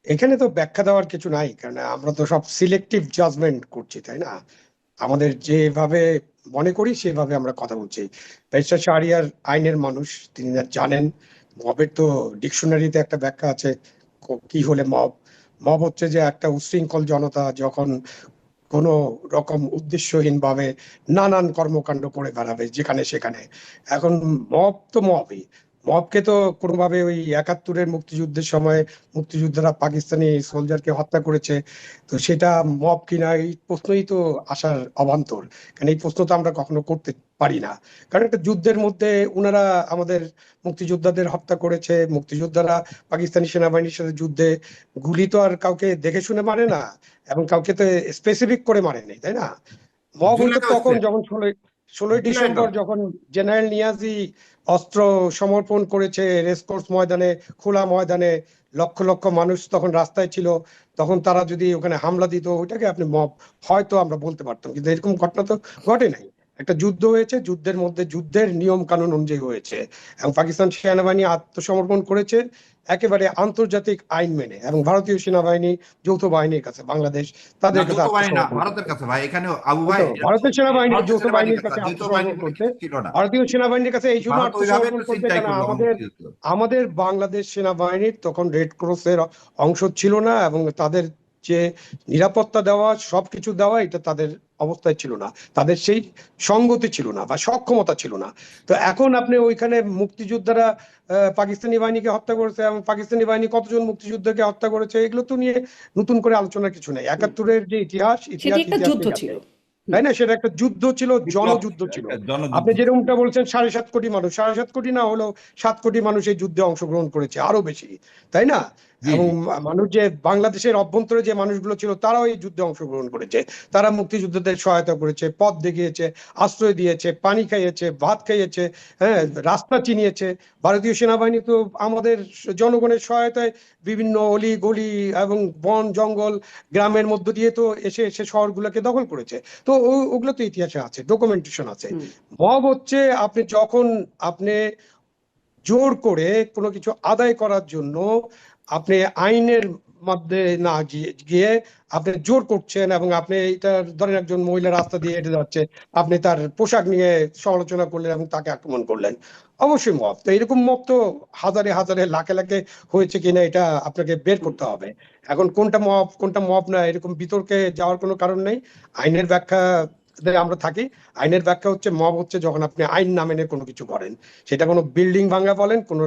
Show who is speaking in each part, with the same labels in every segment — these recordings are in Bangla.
Speaker 1: এখানে তো ব্যাখ্যা দেওয়ার কিছু নাই, কারণ আমরা তো সব সিলেক্টিভ জাজমেন্ট করছি, তাই না? আমাদের যেভাবে মনে করি সেভাবে আমরা কথা বলছি। ব্যারিস্টার শাহরিয়ার আইনের মানুষ, তিনি জানেন মবের তো ডিকশনারিতে একটা ব্যাখ্যা আছে। কি হলে মব? মব হচ্ছে যে একটা উচ্ছৃঙ্খল জনতা যখন কোনো রকম উদ্দেশ্যহীন ভাবে নানান কর্মকাণ্ড করে বেড়াবে যেখানে সেখানে। এখন মব তো মবই। মবকে তো কোনোভাবে ওই ৭১-এর মুক্তিযুদ্ধের সময় মুক্তিযোদ্ধারা পাকিস্তানি সোলজারকে হত্যা করেছে, তো সেটা মব কিনা এই প্রশ্নই তো আসার অবান্তর। কারণ এই প্রশ্ন তো আমরা কখনো করতে পারি না, কারণ একটা যুদ্ধের মধ্যে উনারা আমাদের মুক্তিযোদ্ধাদের হত্যা করেছে। মুক্তিযোদ্ধারা পাকিস্তানি সেনাবাহিনীর সাথে যুদ্ধে গুলি তো আর কাউকে দেখে শুনে মারে না, এবং কাউকে তো স্পেসিফিক করে মারেনি, তাই না? মব হয়তো
Speaker 2: জুলাই
Speaker 1: তখন
Speaker 2: হচ্ছে,
Speaker 1: যখন ষোলোই
Speaker 2: জুলাই তো
Speaker 1: ডিসেম্বর যখন জেনারেল নিয়াজি অস্ত্র সমর্পণ করেছে রেসকোর্স ময়দানে, খোলা ময়দানে, লক্ষ লক্ষ মানুষ তখন রাস্তায় ছিল, তখন তারা যদি ওখানে হামলা দিত, ওইটাকে আপনি মব হয়তো আমরা বলতে পারতাম। কিন্তু এরকম ঘটনা তো ঘটে নাই। একটা যুদ্ধ হয়েছে, যুদ্ধের মধ্যে যুদ্ধের নিয়ম কানুন অনুযায়ী হয়েছে, এবং পাকিস্তান সেনাবাহিনী আত্মসমর্পণ করেছে একেবারে আন্তর্জাতিক আইন মেনে, এবং ভারতীয় সেনাবাহিনী যৌথ বাহিনীর কাছে, বাংলাদেশ
Speaker 2: না,
Speaker 1: তাদের কাছে
Speaker 2: যৌথ বাহিনী না,
Speaker 1: আত্মসমর্পণ
Speaker 2: ভারতের
Speaker 1: করছে।
Speaker 2: কাছে ভাই, এখানে আবু
Speaker 1: এই
Speaker 2: ভাই
Speaker 1: তো ভারতের সেনাবাহিনী
Speaker 2: ভারতীয়
Speaker 1: যৌথ
Speaker 2: সেনাবাহিনীর
Speaker 1: বাহিনীর
Speaker 2: কাছে,
Speaker 1: কাছে
Speaker 2: যৌথ বাহিনী
Speaker 1: আত্মসমর্পণ
Speaker 2: বলে
Speaker 1: করছে।
Speaker 2: কিছু ছিল না।
Speaker 1: ভারতীয় সেনাবাহিনীর কাছে এই জন্য
Speaker 2: ভারত ওইভাবে তো
Speaker 1: আত্মসমর্পণ করছে
Speaker 2: চিন্তাই
Speaker 1: কেন,
Speaker 2: করলো
Speaker 1: আমাদের
Speaker 2: মুক্তিযুদ্ধ।
Speaker 1: আমাদের বাংলাদেশ সেনাবাহিনীর তখন রেড ক্রসের অংশ ছিল না, এবং তাদের যে নিরাপত্তা দেওয়া সবকিছু দেওয়া এটা তাদের অবস্থায় ছিল না, তাদের সেই সঙ্গতি ছিল না বা সক্ষমতা ছিল না। তো এখন আপনি ওইখানে মুক্তিযোদ্ধারা পাকিস্তানি বাহিনীকে হত্যা করেছে, এবং পাকিস্তানি বাহিনী কতজন মুক্তিযোদ্ধাকে হত্যা করেছে, এগুলো তো নিয়ে নতুন করে আলোচনার কিছু নেই। ৭১-এর যে ইতিহাস,
Speaker 3: সেটি
Speaker 1: ইতিহাস
Speaker 3: একটা যুদ্ধ
Speaker 1: ইতিহাসই
Speaker 3: ছিল।
Speaker 1: আছে, তাই না? সেটা একটা যুদ্ধ ছিল,
Speaker 2: বিপ্লব
Speaker 1: জনযুদ্ধ
Speaker 2: ছিল,
Speaker 1: ছিল।
Speaker 2: একটা
Speaker 1: আপনি
Speaker 2: জনযুদ্ধ ছিল।
Speaker 1: যেরকমটা বলছেন 7.5 কোটি মানুষ, 7.5 কোটি না হলেও 7 কোটি মানুষ এই যুদ্ধে অংশগ্রহণ করেছে, আরো বেশি, তাই না?
Speaker 2: জি
Speaker 1: এবং
Speaker 2: জি।
Speaker 1: মানুষ যে বাংলাদেশের অভ্যন্তরে যে মানুষগুলো ছিল তারাও এই যুদ্ধে অংশগ্রহণ করেছে। তারা মুক্তিযোদ্ধাদের সহায়তা করেছে, পথ দেখিয়েছে, আশ্রয় দিয়েছে, পানি খাইয়েছে, ভাত খাইয়েছে, হ্যাঁ, রাস্তা চিনিয়েছে। ভারতীয় সেনাবাহিনী তো আমাদের জনগণের সহায়তায় বিভিন্ন অলি গলি এবং বন জঙ্গল গ্রামের মধ্য দিয়ে তো এসে এসে শহরগুলোকে দখল করেছে। তো ওগুলো তো ইতিহাসে আছে, ডকুমেন্টেশন আছে।
Speaker 3: হুম।
Speaker 1: মব হচ্ছে আপনি যখন আপনি জোর করে কোনো কিছু আদায় করার জন্য আপনি আইনের মধ্যে না গিয়ে আপনি জোর করছেন, এবং আপনি এটা ধরেন একজন মহিলা রাস্তা দিয়ে হেঁটে যাচ্ছে, আপনি তার পোশাক নিয়ে সমালোচনা করলেন এবং তাকে আক্রমণ করলেন, অবশ্যই মব। তো এরকম মব তো হাজারে হাজারে লাখে লাখে হয়েছে কিনা এটা আপনাকে বের করতে হবে। এখন কোনটা মব কোনটা মব না এরকম বিতর্কে যাওয়ার কোনো কারণ নেই। আইনের ব্যাখ্যা আমরা থাকি। আইনের ব্যাখ্যা হচ্ছে মব হচ্ছে যখন আপনি আইন না মেনে কোনো কিছু করেন, সেটা কোনো বিল্ডিং ভাঙা বলেন, কোনো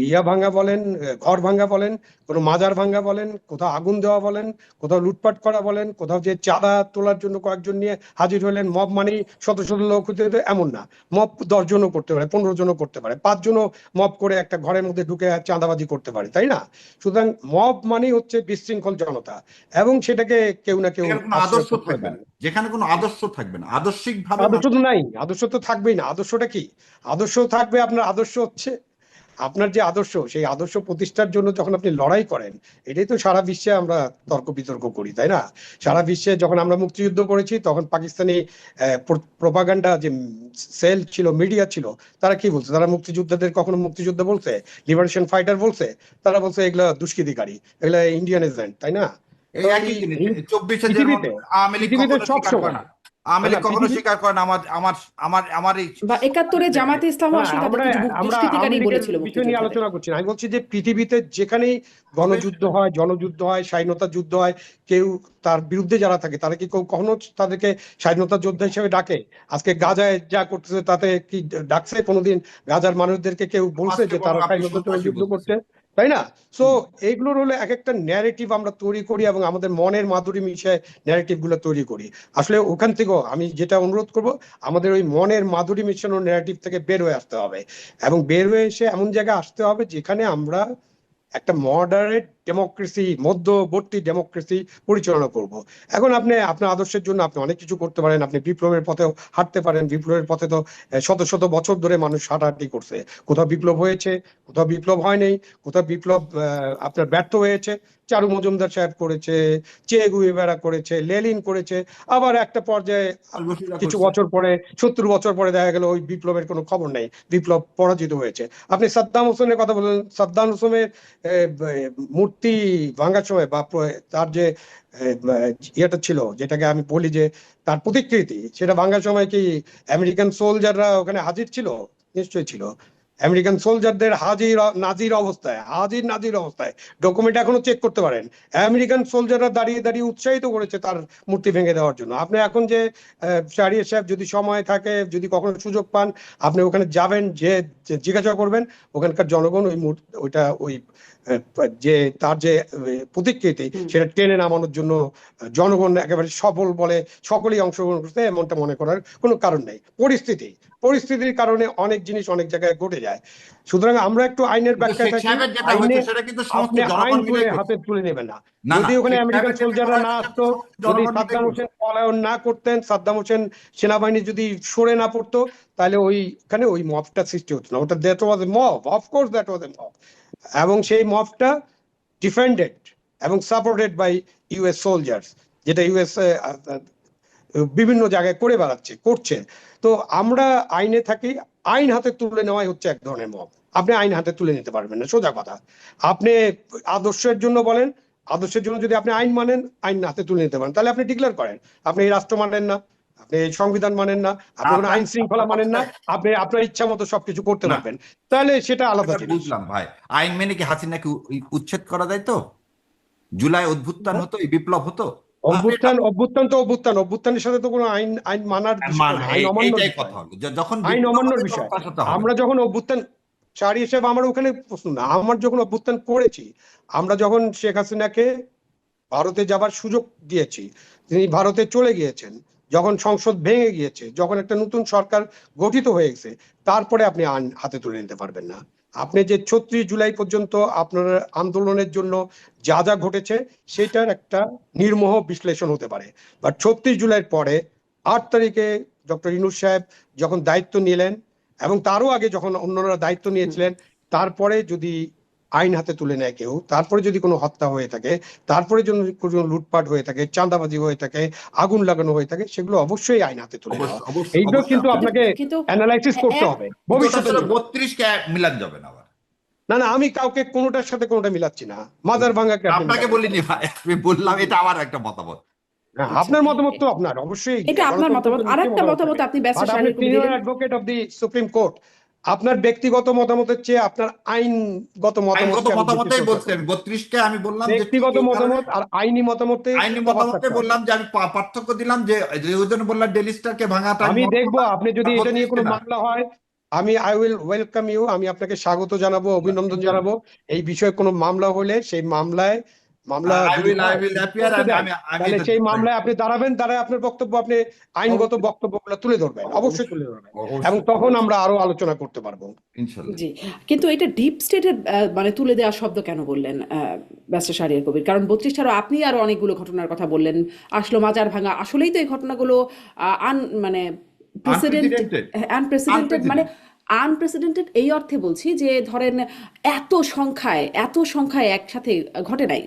Speaker 1: ইয়া ভাঙা বলেন, ঘর ভাঙা বলেন, কোনো মাজার ভাঙা বলেন, কোথাও আগুন দেওয়া বলেন, কোথাও লুটপাট করা বলেন, কোথাও যে চাঁদা তোলার জন্য কয়েকজন নিয়ে হাজির হলেন। মব মানে শত শত লোক হতে হতে এমন না। মব 10 জনও করতে পারে, 15 জনও করতে পারে, 5 জনও মব করে একটা ঘরের মধ্যে ঢুকে চাঁদাবাজি করতে পারে, তাই না? সুতরাং মব মানে হচ্ছে বিশৃঙ্খল জনতা, এবং সেটাকে কেউ না কেউ
Speaker 2: এখানে কোনো
Speaker 1: আশ্রয়
Speaker 2: আদর্শ
Speaker 1: করতে
Speaker 2: থাকবে
Speaker 1: দেয়।
Speaker 2: না, যেখানে কোনো আদর্শ থাকবে না, আদর্শিক ভাবে
Speaker 1: আদর্শ তো নাই, আদর্শ তো থাকবেই না। আদর্শটা কি? আদর্শ থাকবে, আপনার আদর্শ হচ্ছে আপনার যে আদর্শ, সেই আদর্শ প্রতিষ্ঠার জন্য যখন আপনি লড়াই করেন, এটাই তো সারা বিশ্বে আমরা তর্ক বিতর্ক করি, তাই না? সারা বিশ্বে যখন আমরা মুক্তিযুদ্ধ করেছি তখন পাকিস্তানি প্রোপাগান্ডা যে সেল ছিল, মিডিয়া ছিল, তারা কি বলছে? তারা মুক্তিযোদ্ধাদের কখনো মুক্তিযোদ্ধা বলছে? লিবারেশন ফাইটার বলছে? তারা বলছে এগুলা দুষ্কৃতিকারী, এগুলা ইন্ডিয়ান এজেন্ট, তাই না?
Speaker 2: এই
Speaker 1: তো
Speaker 2: একই জিনিস।
Speaker 1: এই
Speaker 2: 24 যেমন
Speaker 1: পৃথিবীতে
Speaker 2: আওয়ামী লীগ
Speaker 1: পৃথিবীতে
Speaker 2: কখনো
Speaker 1: সব
Speaker 2: স্বীকার করে
Speaker 1: সময়,
Speaker 2: না, আওয়ামী লীগ
Speaker 1: না
Speaker 2: কখনো
Speaker 1: পৃথিবী,
Speaker 2: স্বীকার করে না আমার আমার আমার আমার এই
Speaker 3: বা ৭১-এ জামাতে ইসলাম
Speaker 1: হ্যাঁ,
Speaker 3: আসলে তাদের
Speaker 1: আমরা
Speaker 3: কিছু
Speaker 1: আমরা
Speaker 3: দুষ্কৃতিকারী
Speaker 1: আওয়ামী লীগের
Speaker 3: বলেছিল
Speaker 1: বিষয় নিয়ে
Speaker 3: মুক্তিযোদ্ধাদের।
Speaker 1: আলোচনা করছি না। আমি বলছি যে পৃথিবীতে যেখানেই
Speaker 2: তবে
Speaker 1: গণযুদ্ধ হয়, জনযুদ্ধ হয়, স্বাধীনতা যুদ্ধ হয়, কেউ তার বিরুদ্ধে যারা থাকে তারা কি কখনো তাদেরকে স্বাধীনতা যোদ্ধা হিসেবে ডাকে? আজকে গাজায় যা করতেছে তাতে কি ডাকছে কোনোদিন? গাজার মানুষদেরকে কেউ বলছে
Speaker 2: আজকে
Speaker 1: যে
Speaker 2: বরং
Speaker 1: তারা
Speaker 2: আপনি
Speaker 1: স্বাধীনতার জন্য
Speaker 2: সন্ত্রাসী
Speaker 1: যুদ্ধ করছে?
Speaker 2: বলতেছেন।
Speaker 1: তাই না? সো
Speaker 2: হুম।
Speaker 1: এইগুলোর হলো এক একটা ন্যারেটিভ আমরা তৈরি করি, এবং আমাদের মনের মাধুরী মিশিয়ে ন্যারেটিভ গুলো তৈরি করি। আসলে ওখান থেকেও আমি যেটা অনুরোধ করব, আমাদের ওই মনের মাধুরী মিশানো ন্যারেটিভ থেকে বের হয়ে আসতে হবে, এবং বের হয়ে এসে এমন জায়গায় আসতে হবে যেখানে আমরা একটা মডারেট ডেমোক্রেসি, মধ্যবর্তী ডেমোক্রেসি পরিচালনা করব। এখন আপনি আপনার আদর্শের জন্য আপনি অনেক কিছু করতে পারেন, আপনি বিপ্লবের পথেও হাঁটতে পারেন। বিপ্লবের পথে তো শত শত বছর ধরে মানুষ হাঁটাহাঁটি করছে। কোথাও বিপ্লব হয়েছে, কোথাও বিপ্লব হয় নাই, কোথাও বিপ্লব আপনার ব্যর্থ হয়েছে। চারু মজুমদার সাহেব করেছে, চে গুয়েভারা করেছে, লেলিন করেছে, আবার একটা পর্যায়ে
Speaker 2: বসুরা
Speaker 1: কিছু
Speaker 2: করছে।
Speaker 1: বছর পরে, 70 বছর পরে দেখা গেল ওই বিপ্লবের কোনো খবর নেই, বিপ্লব পরাজিত হয়েছে। আপনি সাদ্দাম হোসেনের কথা বলেন, সাদ্দাম হোসেনের মূর্তি মূর্তি ভাঙার সময় বা তার যে ইয়েটা ছিল, যেটাকে আমি বলি যে তার প্রতিকৃতি, সেটা ভাঙার সময় কি আমেরিকান সোলজাররা ওখানে হাজির ছিল? নিশ্চয়ই ছিল। আমেরিকান সোলজারদের নাজির অবস্থায় ডকুমেন্ট এখনো চেক করতে পারেন। আমেরিকান সোলজাররা দাঁড়িয়ে দাঁড়িয়ে উৎসাহিত করেছে তার মূর্তি ভেঙে দেওয়ার জন্য। আপনি এখন যে শাহরিয়ার সাহেব যদি সময় থাকে, যদি কখনো সুযোগ পান, আপনি ওখানে যাবেন, যে জিজ্ঞাসা করবেন ওখানকার জনগণ ওই যে তার যে প্রতিকৃতি সেটা টেনে নামানোর জন্য জনগণ একেবারে সফল বলে সকলেই অংশগ্রহণ করতে, এমনটা মনে করার কোনো কারণ নেই। পরিস্থিতির কারণে অনেক জিনিস অনেক জায়গায় ঘটে যায়। সুতরাং আমরা একটু আইনের ব্যাখ্যায় থাকি। আপনি আইন হাতে তুলে নেবেন না। যদি ওখানে আমেরিকান সোলজাররা না আসতো, যদি সাদ্দাম হোসেন পলায়ন না করতেন, সাদ্দাম হোসেন সেনাবাহিনী যদি সরে না পড়তো, তাহলে ওইখানে ওই মবটা সৃষ্টি হতো না। ওটা that was A mob, of course that was A mob. এবং সেই মবটা ডিফেন্ডেড এবং সাপোর্টেড বাই ইউএস সোলজার্স, যেটা ইউএস বিভিন্ন জায়গায় করছে। তো আমরা আইনে থাকি, আইন হাতে তুলে নেওয়াই হচ্ছে এক ধরনের মব। আপনি আইন হাতে তুলে নিতে পারবেন না, সোজা কথা। আপনি আদর্শের জন্য বলেন, আদর্শের জন্য যদি আপনি আইন মানেন, আইন হাতে তুলে নিতে পারেন, তাহলে আপনি ডিক্লেয়ার করেন আপনি এই রাষ্ট্র মানেন না, আপনি এই সংবিধান মানেন না, আপনি কোনো আইন শৃঙ্খলা মানেন না, আপনি আপনার ইচ্ছা মতো সবকিছু করতে পারবেন, তাহলে সেটা আলাদা জিনিস।
Speaker 2: বুঝলাম ভাই, আইন মেনে কি হাসিনাকে উচ্ছেদ করা যায়? তো জুলাই অভ্যুত্থান হতো, বিপ্লব হতো।
Speaker 1: অভ্যুত্থানের সাথে তো কোনো আইন মানার বিষয় না, আইন অমান্যর বিষয়। আইন অমান্যর বিষয়। আমরা যখন অভ্যুত্থান, শাহরিয়ার সাহেব আমার ওখানে প্রশ্ন না, আমার যখন অভ্যুত্থান করেছি, আমরা যখন শেখ হাসিনাকে ভারতে যাবার সুযোগ দিয়েছি, তিনি ভারতে চলে গিয়েছেন, যখন সংসদ ভেঙে গিয়েছে, যখন একটা নতুন সরকার গঠিত হয়ে গেছে, তারপরে আপনি আইন হাতে তুলে নিতে পারবেন না। আপনি যে ৩৬ জুলাই পর্যন্ত আপনার আন্দোলনের জন্য যা যা ঘটেছে সেটার একটা নির্মোহ বিশ্লেষণ হতে পারে, বাট ৩৬ জুলাইয়ের পরে ৮ তারিখে ডক্টর ইউনূস সাহেব যখন দায়িত্ব নিলেন, এবং তারও আগে যখন অন্যরা দায়িত্ব নিয়েছিলেন, তারপরে যদি আইন হাতে তুলে নেয় কেউ, তারপরে যদি কোনো হত্যা হয়ে থাকে, তারপরে যদি কোনো লুটপাট হয়ে থাকে, চাঁদাবাজি হয়ে থাকে, আগুন লাগানো হয়ে থাকে, সেগুলো অবশ্যই আইন হাতে তুলে নেওয়া। এইগুলো কিন্তু আপনাকে অ্যানালাইসিস করতে হবে ভবিষ্যতে।
Speaker 2: ৩২ কে মিলান যাবে না।
Speaker 1: না, আমি কাউকে কোনোটার সাথে কোনোটা মিলাচ্ছি না। মাদার ভাঙ্গাকে
Speaker 2: আপনাকে বলিনি ভাই, আমি বললাম এটা আমার একটা মতামত।
Speaker 1: আপনার মতামত তো আপনার, অবশ্যই
Speaker 3: এটা আপনার মতামত। আরেকটা মতামত আপনি ব্যারিস্টার শাহরিয়ার কবির দিলেন,
Speaker 1: advocate of the supreme court. আপনার ব্যক্তিগত মতামতের চেয়ে আপনার আইনগত
Speaker 2: মতামতই বলছি আমি। ৩২ কে আমি বললাম
Speaker 1: ব্যক্তিগত মতামত আর আইনি মতামতে
Speaker 2: বললাম যে আমি পার্থক্য দিলাম, যে ওজন বললাম ডেইলি স্টারকে ভাঙাটা
Speaker 1: আমি দেখবো। আপনি যদি এটা নিয়ে কোনো মামলা হয়, আই উইল ওয়েলকাম ইউ, আমি আপনাকে স্বাগত জানাবো, অভিনন্দন জানাবো। এই বিষয়ে কোনো মামলা হলে সেই মামলায় সেই মামলায় আপনি দাঁড়াবেন, দাঁড়ায় আপনার বক্তব্য, আপনি আইনগত বক্তব্যগুলো তুলে ধরবেন, অবশ্যই তুলে ধরবেন, এবং তখন আমরা আরো আলোচনা করতে পারবো
Speaker 2: ইনশাআল্লাহ।
Speaker 3: জি, কিন্তু এটা ডিপ স্টেটের মানে তুলে দেওয়ার শব্দ কেন বললেন ব্যারিস্টার শাহরিয়ার কবির? কারণ ৩২ ছাড়াও আপনি আরো অনেকগুলো ঘটনার কথা বললেন, আসলো মাজার ভাঙা। আসলেই তো এই ঘটনাগুলো মানে আনপ্রেসিডেন্টেড, মানে আনপ্রেসিডেন্টেড এই অর্থে বলছি যে ধরেন এত সংখ্যায় একসাথে ঘটে নাই।